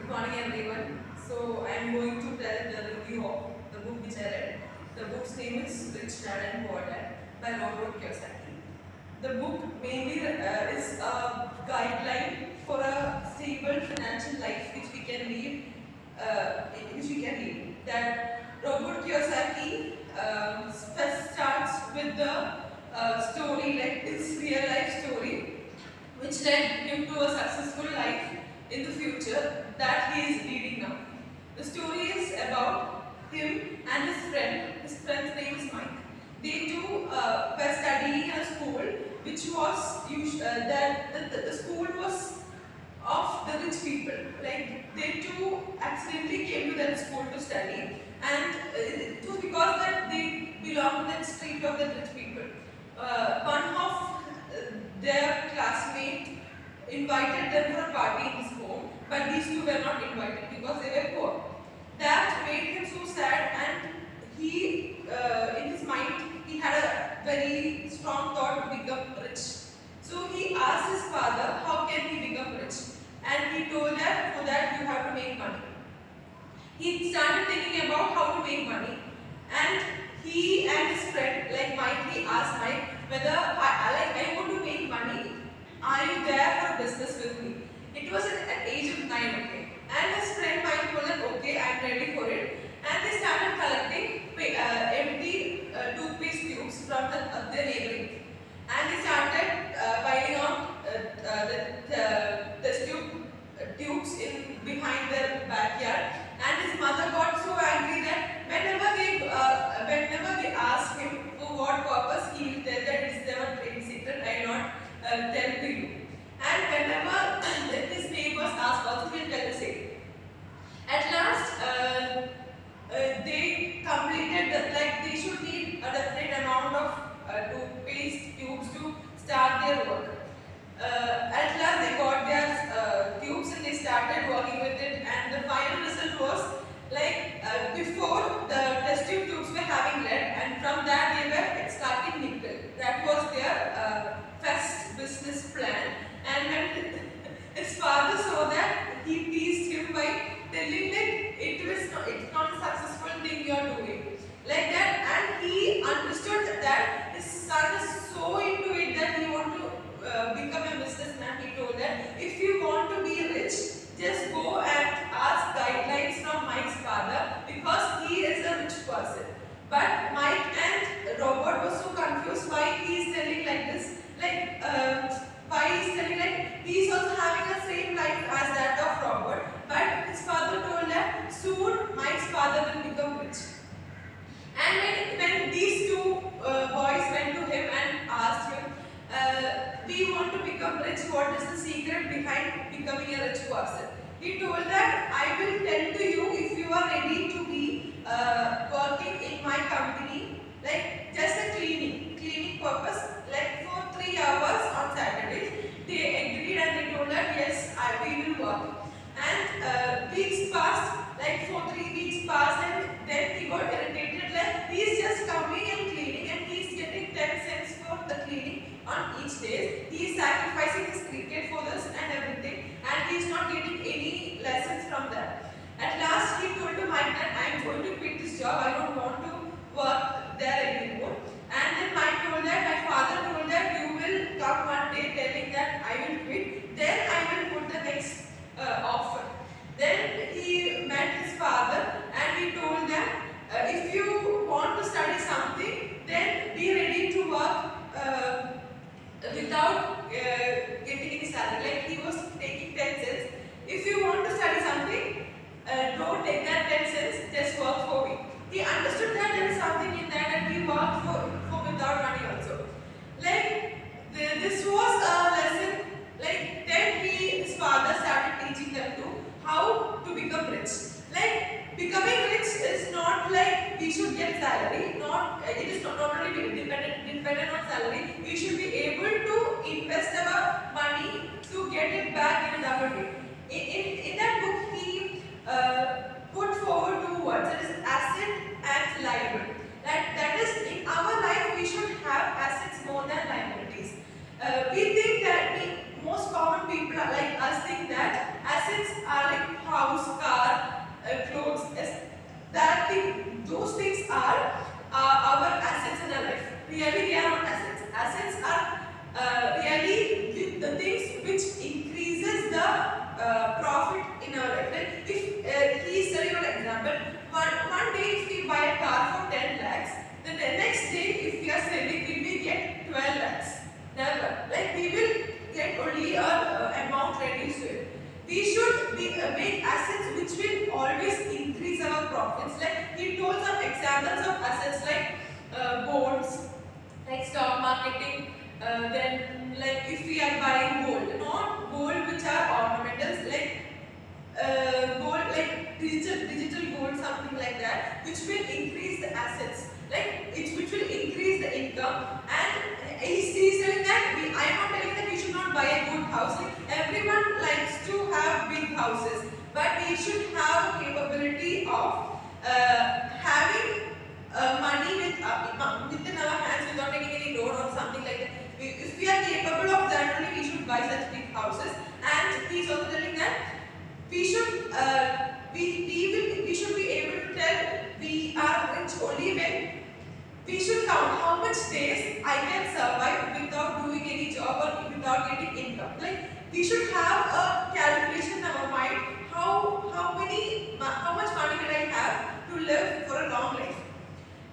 Good morning everyone. So I am going to tell the review of the book which I read. The book's name is Rich Dad and Poor Dad by Robert Kiyosaki. The book mainly is a guideline for a stable financial life which we can lead. That Robert Kiyosaki first starts with the story, like his real life story, which led him to a successful life in the future that he is leading now. The story is about him and his friend. His friend's name is Mike. They two were studying in a school which was the school was of the rich people. Like they two accidentally came to that school to study, and it was because that they belong to that street of the rich people. One of their classmate invited them for a party in his home, but these two were not invited because they were poor. That made him so sad, and he, in his mind, he had a very strong thought to become rich. So he asked his father, how can he become rich? And he told that for that you have to make money. He started thinking about how to make money, and he and his friend, like Mike, he asked Mike whether I want to make money. Are you there for a business with me? It was at age of 9, okay. And his friend Mike told him, okay, I'm ready for it. And they started collecting empty toothpaste tubes from their neighboring. And they started piling on the tubes in behind their backyard. And his mother got so angry that whenever they asked him for what purpose, he will tell that it's never in secret. I will not tell to you. And whenever his neighbors ask, also he will tell the same. At last, they completed they should need a definite amount of toothpaste tubes to start their work. At last, they got their tubes and they started working with it. And the final result was before the test tubes were having lead, and from that they were extracting nickel. That was their first business plan. And when his father saw that, he teased him by telling that it's not a successful thing you are doing. Like that, and he understood that his son is so into it that he want to become a businessman. He told that if you want to be rich, just go and ask guidelines from Mike's father because he is a rich person. But Mike and Robert were so confused why he is telling like this. Why he is telling like he is also having the same life as that of Robert. But his father told that soon Mike's father will become rich. And when these two boys went to him and asked him, we want to become rich, what is the secret behind becoming a rich person? He told that I will tell to you if you are ready to be working in my company, like just a cleaning purpose, like for 3 hours on Saturdays. They agreed and they told that yes, we will work. And weeks passed, like for 3 weeks passed, and then he got irritated, like he's just coming and cleaning and he's getting 10 cents for the cleaning on each day. He is sacrificing his cricket for this and everything, and he is not getting any lessons from that. At last he told to Mike that I am going to quit this job, I don't want to work there anymore. And then Mike told that, my father told that you will come one day telling that I will quit, then I will put the next offer. Then he met his father and he told them, if you want to study something, then be ready to work without getting any salary. Like he was taking 10 cents. If you want to study something, don't take that 10 cents, just work for me. He understood that there is something in that and he worked for without money also. This was a lesson. Then his father started teaching them to how to become rich. Becoming rich is not like we should get salary. It is not only dependent on salary. We should be able to invest our money to get it back in a double way. In that book, he put forward 2 words, that is asset and liability. That is, in our life we should have assets more than liabilities. We think that most common people like us think that assets are like house used to it. We should make assets which will always increase our profits. Like he told some examples of assets like bonds, like stock marketing. Then like if we are buying gold, not gold which are ornamentals, like gold, like digital gold, something like that, which will increase the assets, like which will increase the income. And he's telling that I am not telling that we should not buy a good house. Like everyone likes to have big houses, but we should have a capability of having money within our hands without taking any loan or something like that. If we are capable of that, only we should buy such big houses. And he's also telling that we should we should be able to tell we are rich only when we should count how much days I can survive without doing any job or without getting income. Like we should have a calculation in our mind how much money can I have to live for a long life.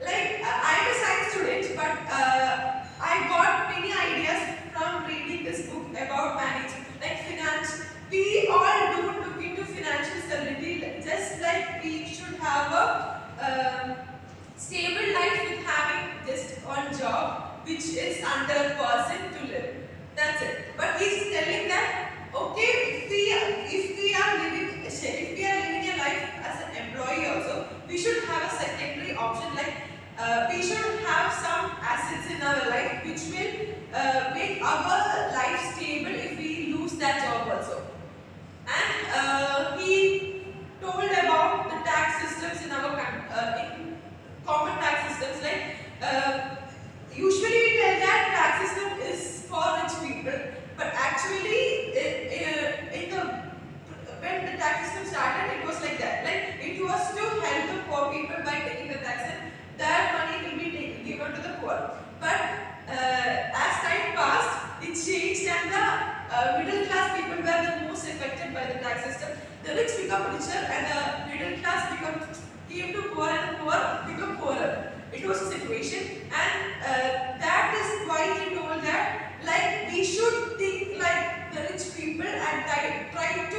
Like I am a science student, but I got many ideas from reading this book about management, like finance. We all do look into financial stability, just like we should have a stable life with having just one job, which is under a person to live. That's it. But he's telling that okay, if we are living a life as an employee also, we should have a secondary option, like we should have some assets in our life which will make our life stable if we lose that job also. And he told about the tax systems in our in common tax systems. Like usually we tell that tax system is for rich people, but actually in the when the tax system started, it was like that. Like it was to help the poor people by taking the tax, and that money will be given to the poor. But as time passed, it changed, and the middle class people were the most affected by the tax system. The rich become richer, and the middle class came to poor, and the poor become poorer. It was a situation, and that is why he told that like we should think like the rich people and try